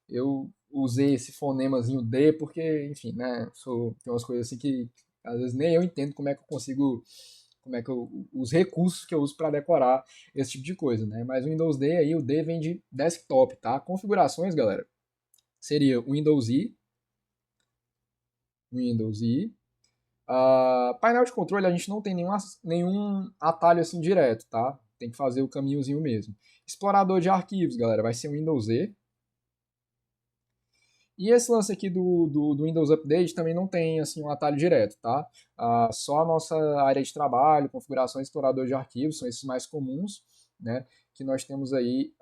Eu usei esse fonemazinho D porque, enfim, né? Tem umas coisas assim que às vezes nem eu entendo como é que eu consigo, os recursos que eu uso para decorar esse tipo de coisa, né? Mas o Windows D aí, o D vem de desktop, tá? Configurações, galera, seria Windows I. Painel de controle a gente não tem nenhum atalho assim direto, tá? Tem que fazer o caminhozinho mesmo. Explorador de arquivos, galera, vai ser o Windows Z. E esse lance aqui do Windows Update também não tem assim um atalho direto, tá? Só a nossa área de trabalho, configuração, explorador de arquivos, são esses mais comuns, né? Que nós temos aí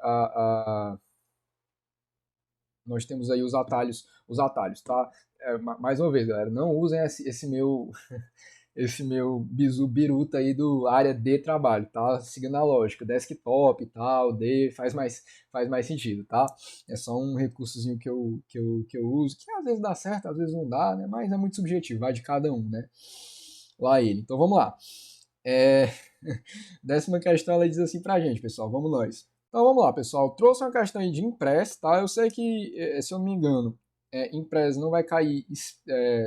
os atalhos, tá? Mais uma vez, galera, não usem esse meu bizu biruta aí do área de trabalho, tá? Seguindo a lógica, desktop e tal, D faz mais sentido, tá? É só um recursozinho que eu uso, que às vezes dá certo, às vezes não dá, né? Mas é muito subjetivo, vai de cada um, né? Lá ele. Então vamos lá. Décima questão, ela diz assim pra gente, pessoal, vamos nós. Então vamos lá, pessoal. Trouxe uma questão aí de Impress, tá? Eu sei que, se eu não me engano, Impress não vai cair,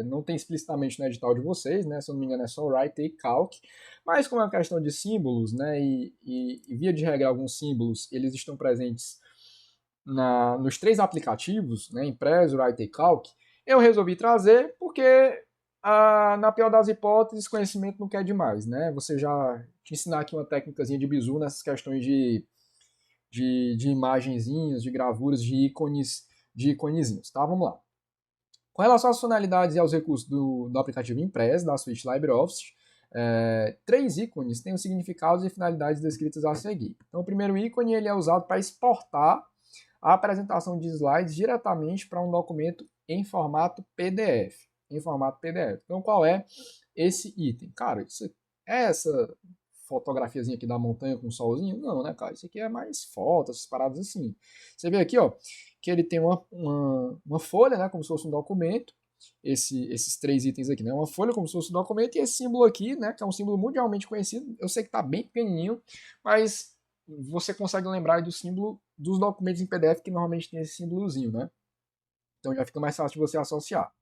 não tem explicitamente no edital de vocês, né? Se eu não me engano é só Write e Calc. Mas como é uma questão de símbolos, né? E via de regra alguns símbolos, eles estão presentes nos 3 aplicativos, né? Impress, Write e Calc. Eu resolvi trazer porque, na pior das hipóteses, conhecimento não quer demais, né? Você já te ensinar aqui uma técnicazinha de bizu nessas questões de imagenzinhas, de gravuras, de iconezinhos, tá? Vamos lá. Com relação às funcionalidades e aos recursos do aplicativo Impress, da suite LibreOffice, 3 ícones têm os significados e finalidades descritas a seguir. Então, o primeiro ícone ele é usado para exportar a apresentação de slides diretamente para um documento em formato PDF. Então, qual é esse item? Cara, essa fotografiazinha aqui da montanha com o solzinho? Não, né, cara? Isso aqui é mais foto, essas paradas assim. Você vê aqui, ó, que ele tem uma folha, né, como se fosse um documento. Esses 3 itens aqui, né? Uma folha como se fosse um documento e esse símbolo aqui, né, que é um símbolo mundialmente conhecido. Eu sei que tá bem pequenininho, mas você consegue lembrar do símbolo dos documentos em PDF que normalmente tem esse símbolozinho, né? Então já fica mais fácil de você associar.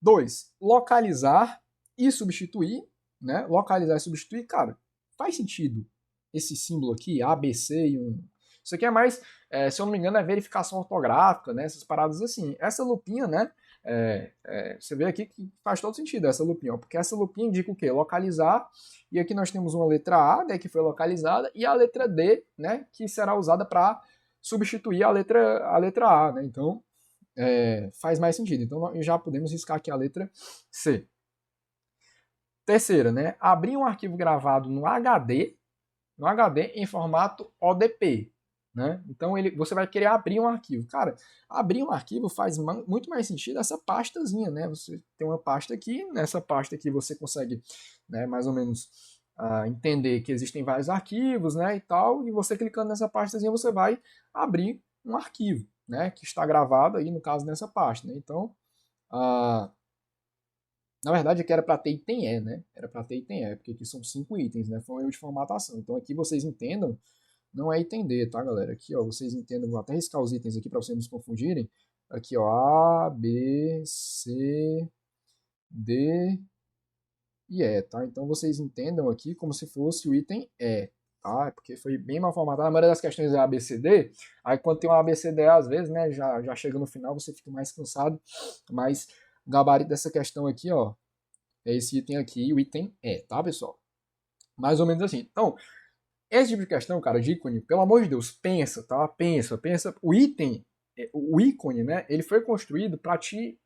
2. Localizar e substituir, né? Localizar e substituir, cara, faz sentido esse símbolo aqui, ABC e um. Isso aqui é mais, se eu não me engano, é verificação ortográfica, né? Essas paradas assim. Essa lupinha, né? Você vê aqui que faz todo sentido essa lupinha, ó, porque essa lupinha indica o quê? Localizar, e aqui nós temos uma letra A, né, que foi localizada, e a letra D, né, que será usada para substituir a letra A, né? Então, faz mais sentido. Então, nós já podemos riscar aqui a letra C. Terceira, né? Abrir um arquivo gravado no HD em formato ODP. né? Então você vai querer abrir um arquivo. Cara, abrir um arquivo faz muito mais sentido essa pastazinha, né? Você tem uma pasta aqui, nessa pasta aqui você consegue, né, mais ou menos entender que existem vários arquivos, né, e tal, e você clicando nessa pastazinha você vai abrir um arquivo, né, que está gravado aí, no caso, nessa pasta, né? Então, na verdade, aqui era para ter item E, né? Era para ter item E, porque aqui são 5 itens, né? Foi um erro de formatação. Então aqui vocês entendam, não é item D, tá, galera? Aqui, ó, vocês entendam, vou até riscar os itens aqui para vocês não se confundirem. Aqui, ó, A, B, C, D e E, tá? Então vocês entendam aqui como se fosse o item E, tá? Porque foi bem mal formatado. A maioria das questões é A, B, C, D. Aí quando tem um A, B, C, D, às vezes, né, já chega no final, você fica mais cansado. Mas o gabarito dessa questão aqui, ó, é esse item aqui, o item E, tá, pessoal? Mais ou menos assim. Então, esse tipo de questão, cara, de ícone, pelo amor de Deus, pensa, tá? Pensa. O item, o ícone, né? Ele foi construído para te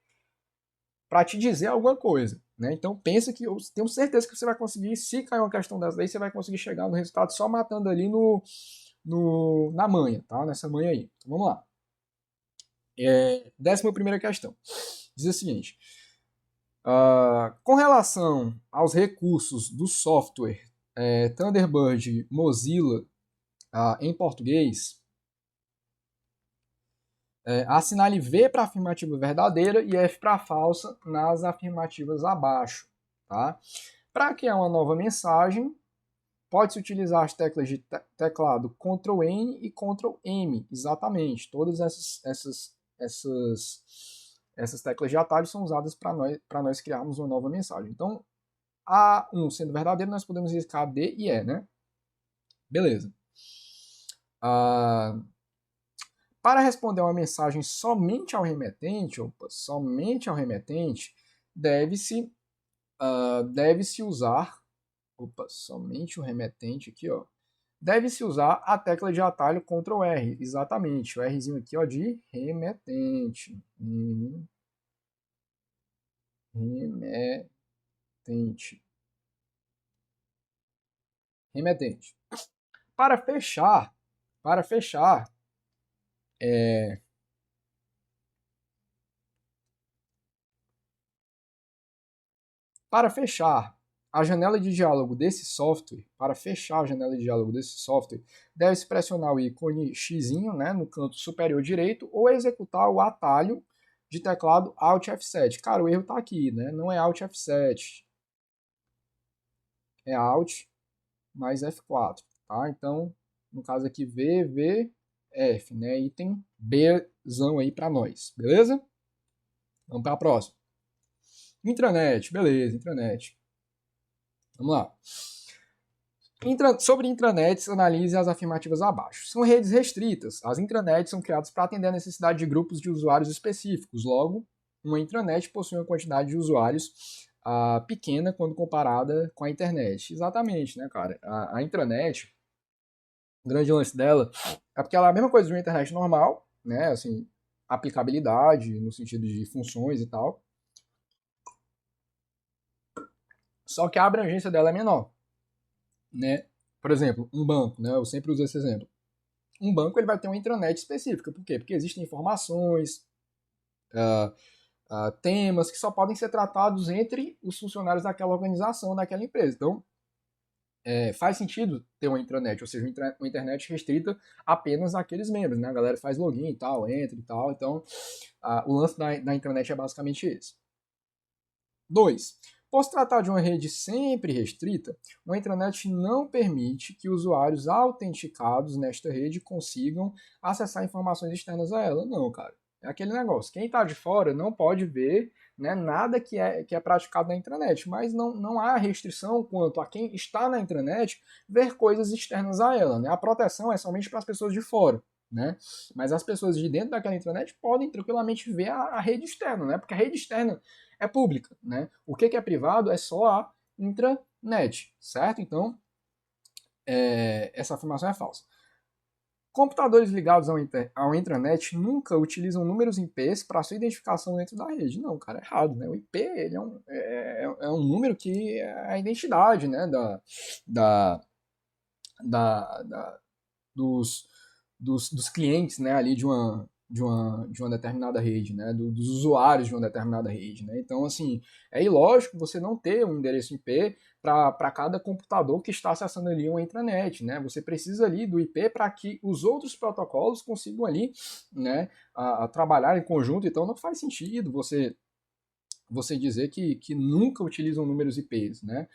dizer alguma coisa, né? Então pensa que eu tenho certeza que você vai conseguir, se cair uma questão dessa daí, você vai conseguir chegar no resultado só matando ali na manha, tá? Nessa manha aí. Então vamos lá. 11ª questão. Diz o seguinte: com relação aos recursos do software Thunderbird Mozilla em português, assinale V para afirmativa verdadeira e F para falsa nas afirmativas abaixo. Tá? Para criar uma nova mensagem, pode-se utilizar as teclas de teclado Ctrl N e Ctrl M, exatamente. Todas essas teclas de atalho são usadas para nós criarmos uma nova mensagem. Então, A1 sendo verdadeiro, nós podemos riscar D e E, né? Beleza. Para responder uma mensagem somente ao remetente, deve-se usar, somente o remetente aqui, ó, deve-se usar a tecla de atalho Ctrl R, exatamente, o Rzinho aqui, ó, de remetente. Remetente. Para fechar, é, Para fechar a janela de diálogo desse software, deve-se pressionar o ícone X, né, no canto superior direito ou executar o atalho de teclado Alt F7. Cara, o erro está aqui, né? Não é Alt F7, é Alt mais F4, tá? Então, no caso aqui, F, né? Item Bzão aí para nós, beleza? Vamos para a próxima. Intranet, beleza, intranet. Vamos lá. Sobre intranets, analise as afirmativas abaixo. São redes restritas. As intranets são criadas para atender a necessidade de grupos de usuários específicos. Logo, uma intranet possui uma quantidade de usuários pequena quando comparada com a internet. Exatamente, né, cara? A intranet, o grande lance dela é porque ela é a mesma coisa de uma internet normal, né? Assim, aplicabilidade no sentido de funções e tal. Só que a abrangência dela é menor, né? Por exemplo, um banco, né? Eu sempre uso esse exemplo. Um banco ele vai ter uma intranet específica. Por quê? Porque existem informações, temas que só podem ser tratados entre os funcionários daquela organização, daquela empresa. Então, faz sentido ter uma intranet, ou seja, uma internet restrita apenas àqueles membros, né? A galera faz login e tal, entra e tal. Então, o lance da intranet é basicamente esse. 2. Por se tratar de uma rede sempre restrita, uma intranet não permite que usuários autenticados nesta rede consigam acessar informações externas a ela. Não, cara. É aquele negócio. Quem está de fora não pode ver, né, nada que é praticado na intranet, mas não há restrição quanto a quem está na intranet ver coisas externas a ela. Né? A proteção é somente para as pessoas de fora. Né? Mas as pessoas de dentro daquela intranet podem tranquilamente ver a rede externa, né? Porque a rede externa é pública, né? O que é privado é só a intranet, certo? Então, essa afirmação é falsa. Computadores ligados ao intranet nunca utilizam números IPs para sua identificação dentro da rede. Não, cara, é errado, né? O IP ele é um número que é a identidade, né, dos, dos clientes, né, ali de uma determinada rede, né, dos usuários de uma determinada rede, né. Então, assim, é ilógico você não ter um endereço IP para cada computador que está acessando ali uma intranet, né. Você precisa ali do IP para que os outros protocolos consigam ali, né, a trabalhar em conjunto. Então, não faz sentido você dizer que nunca utilizam números IPs, né,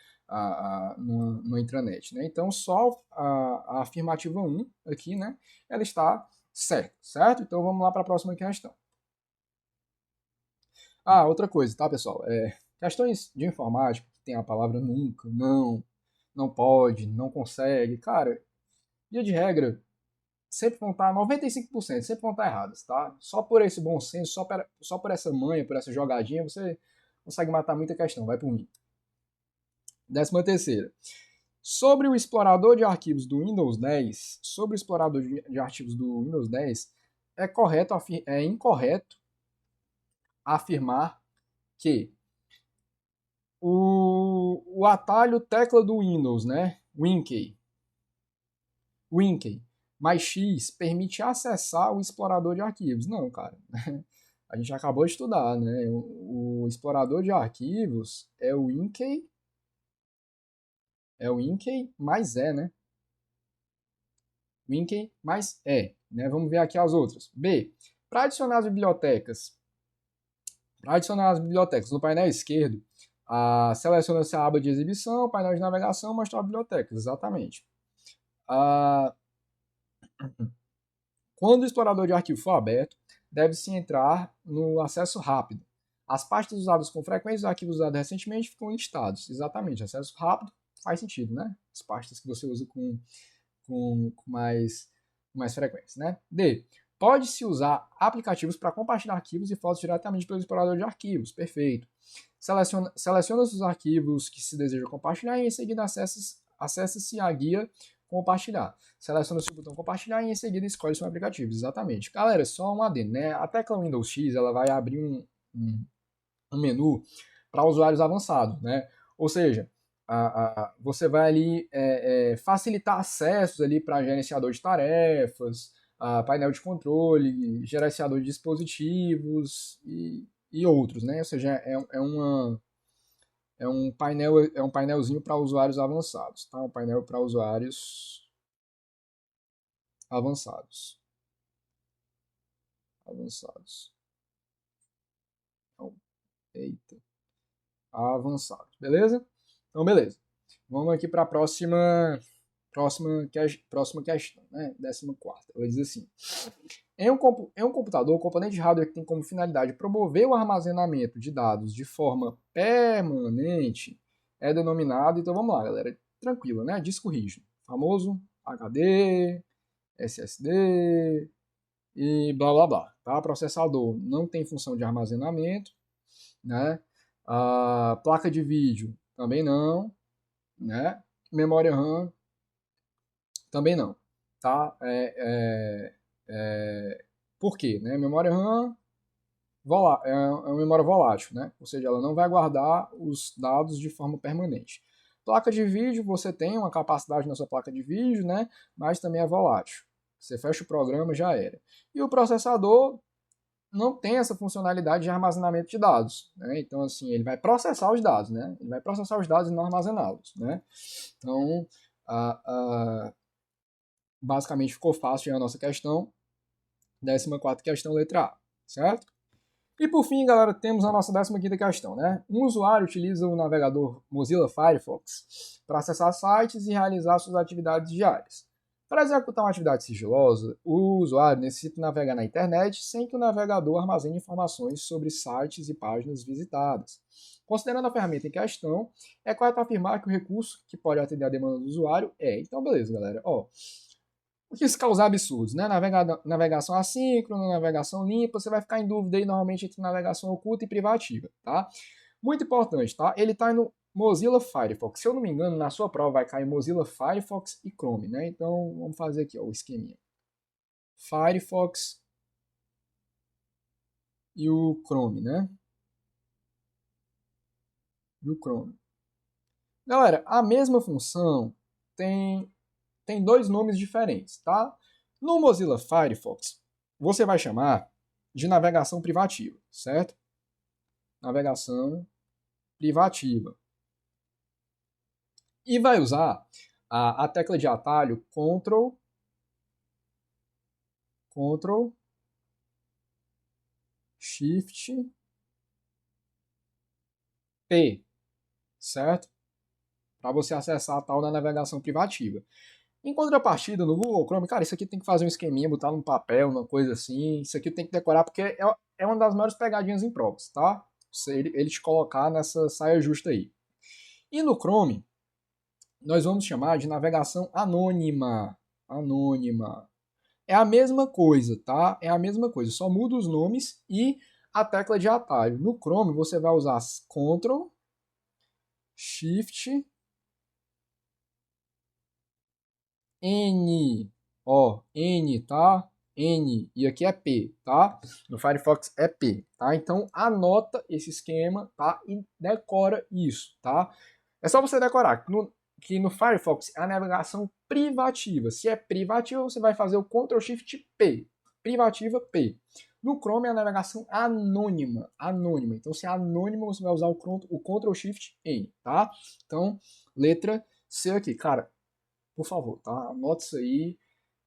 numa intranet, né? Então, só a afirmativa 1 aqui, né, ela está certa, certo? Então, vamos lá para a próxima questão. Outra coisa, tá, pessoal? Questões de informática que tem a palavra nunca, não, não pode, não consegue, cara, via de regra, sempre vão estar, 95% sempre vão estar erradas, tá? Só por esse bom senso, só por essa manha, por essa jogadinha, você consegue matar muita questão, vai por mim. 13ª. Sobre o explorador de arquivos do Windows 10, sobre o explorador de arquivos do Windows 10, é incorreto afirmar que o atalho tecla do Windows, né, WinKey, mais X permite acessar o explorador de arquivos. Não, cara. A gente acabou de estudar, né? O explorador de arquivos é o WinKey mais né? WinKey mais né? Vamos ver aqui as outras. B. Para adicionar as bibliotecas no painel esquerdo, seleciona-se a aba de exibição, painel de navegação, mostrar bibliotecas. Exatamente. Quando o explorador de arquivo for aberto, deve-se entrar no acesso rápido. As pastas usadas com frequência e os arquivos usados recentemente ficam listados. Exatamente, acesso rápido faz sentido, né? As pastas que você usa com mais frequência, né? D. Pode-se usar aplicativos para compartilhar arquivos e fotos diretamente pelo explorador de arquivos. Perfeito. Seleciona os arquivos que se deseja compartilhar e em seguida acessa-se a guia compartilhar. Seleciona-se o botão compartilhar e em seguida escolhe-se um aplicativo. Exatamente. Galera, só um adendo, né? A tecla Windows X ela vai abrir um menu para usuários avançados, né? Ou seja, você vai ali facilitar acessos ali para gerenciador de tarefas, painel de controle, gerenciador de dispositivos e outros, né? Ou seja, é um painelzinho para usuários avançados, tá? Um painel para usuários avançados. Então, eita. Avançados, beleza? Então, beleza. Vamos aqui para a próxima questão, né? 14ª. Ela diz assim: em um computador, o componente de hardware que tem como finalidade promover o armazenamento de dados de forma permanente é denominado, então vamos lá, galera, tranquilo, né? Disco rígido, famoso HD, SSD e blá blá blá, tá? Processador não tem função de armazenamento, né? A placa de vídeo também não, né? Memória RAM também não, tá? Por quê? Né? Memória RAM é uma memória volátil, né? Ou seja, ela não vai guardar os dados de forma permanente. Placa de vídeo, você tem uma capacidade na sua placa de vídeo, né? Mas também é volátil. Você fecha o programa, já era. E o processador não tem essa funcionalidade de armazenamento de dados, né? Então, assim, ele vai processar os dados, né? Ele vai processar os dados e não armazená-los, né? Então, basicamente ficou fácil a nossa questão. 14ª questão, letra A, certo? E por fim, galera, temos a nossa 15ª questão, né? Um usuário utiliza o navegador Mozilla Firefox para acessar sites e realizar suas atividades diárias. Para executar uma atividade sigilosa, o usuário necessita navegar na internet sem que o navegador armazene informações sobre sites e páginas visitadas. Considerando a ferramenta em questão, é correto afirmar que o recurso que pode atender a demanda do usuário é. Então, beleza, galera. O que isso causar absurdos, né? Navegação assíncrona, navegação limpa, você vai ficar em dúvida aí normalmente entre navegação oculta e privativa, tá? Muito importante, tá? Ele está no Mozilla Firefox. Se eu não me engano, na sua prova vai cair Mozilla Firefox e Chrome, né? Então, vamos fazer aqui ó, o esqueminha. Firefox e o Chrome, né? E o Chrome. Galera, a mesma função tem dois nomes diferentes, tá? No Mozilla Firefox, você vai chamar de navegação privativa, certo? Navegação privativa. E vai usar a tecla de atalho Ctrl Shift P, certo? Para você acessar a tal da navegação privativa. Em contrapartida, no Google Chrome, cara, isso aqui tem que fazer um esqueminha, botar num papel, uma coisa assim. Isso aqui tem que decorar, porque é uma das maiores pegadinhas em provas, tá? Ele te colocar nessa saia justa aí. E no Chrome, nós vamos chamar de navegação anônima. Anônima. É a mesma coisa, tá? É a mesma coisa, só muda os nomes e a tecla de atalho. No Chrome, você vai usar Ctrl, Shift, N, ó, N, tá? N, e aqui é P, tá? No Firefox é P, tá? Então anota esse esquema, tá? E decora isso, tá? É só você decorar que no Firefox é a navegação privativa. Se é privativa, você vai fazer o Ctrl Shift P. Privativa P. No Chrome é a navegação anônima. Anônima. Então, se é anônima, você vai usar o Ctrl Shift N, tá? Então, letra C aqui. Cara, por favor, tá? Anota isso aí,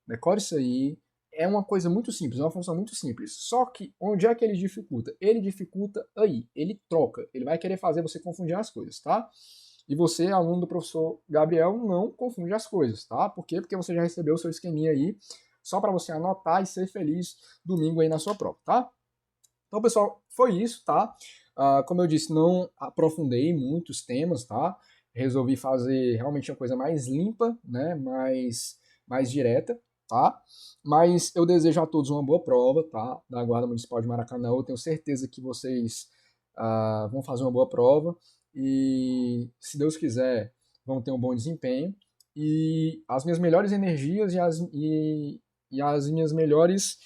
decore isso aí. É uma coisa muito simples, é uma função muito simples. Só que onde é que ele dificulta? Ele dificulta aí, ele troca. Ele vai querer fazer você confundir as coisas, tá? E você, aluno do professor Gabriel, não confunde as coisas, tá? Por quê? Porque você já recebeu o seu esqueminha aí, só para você anotar e ser feliz domingo aí na sua prova, tá? Então, pessoal, foi isso, tá? Como eu disse, não aprofundei muitos temas, tá? Resolvi fazer realmente uma coisa mais limpa, né? Mais direta, tá? Mas eu desejo a todos uma boa prova, tá? Da Guarda Municipal de Maracanã. Eu tenho certeza que vocês vão fazer uma boa prova e, se Deus quiser, vão ter um bom desempenho. E as minhas melhores energias e as minhas melhores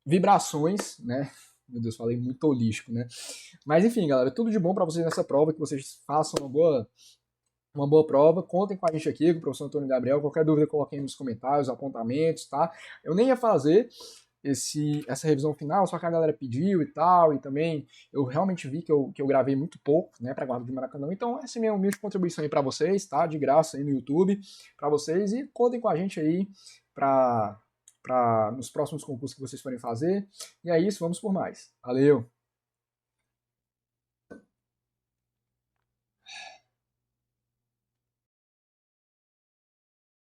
vibrações, né? Meu Deus, falei muito holístico, né? Mas enfim, galera, tudo de bom para vocês nessa prova, que vocês façam uma boa prova. Contem com a gente aqui, com o professor Antônio Gabriel. Qualquer dúvida, coloquem nos comentários, apontamentos, tá? Eu nem ia fazer essa revisão final, só que a galera pediu e tal, e também eu realmente vi que eu gravei muito pouco, né, para Guarda de Maracanã. Então, essa é a minha humilde contribuição aí para vocês, tá? De graça aí no YouTube, para vocês. E contem com a gente aí para nos próximos concursos que vocês forem fazer. E é isso, vamos por mais. Valeu!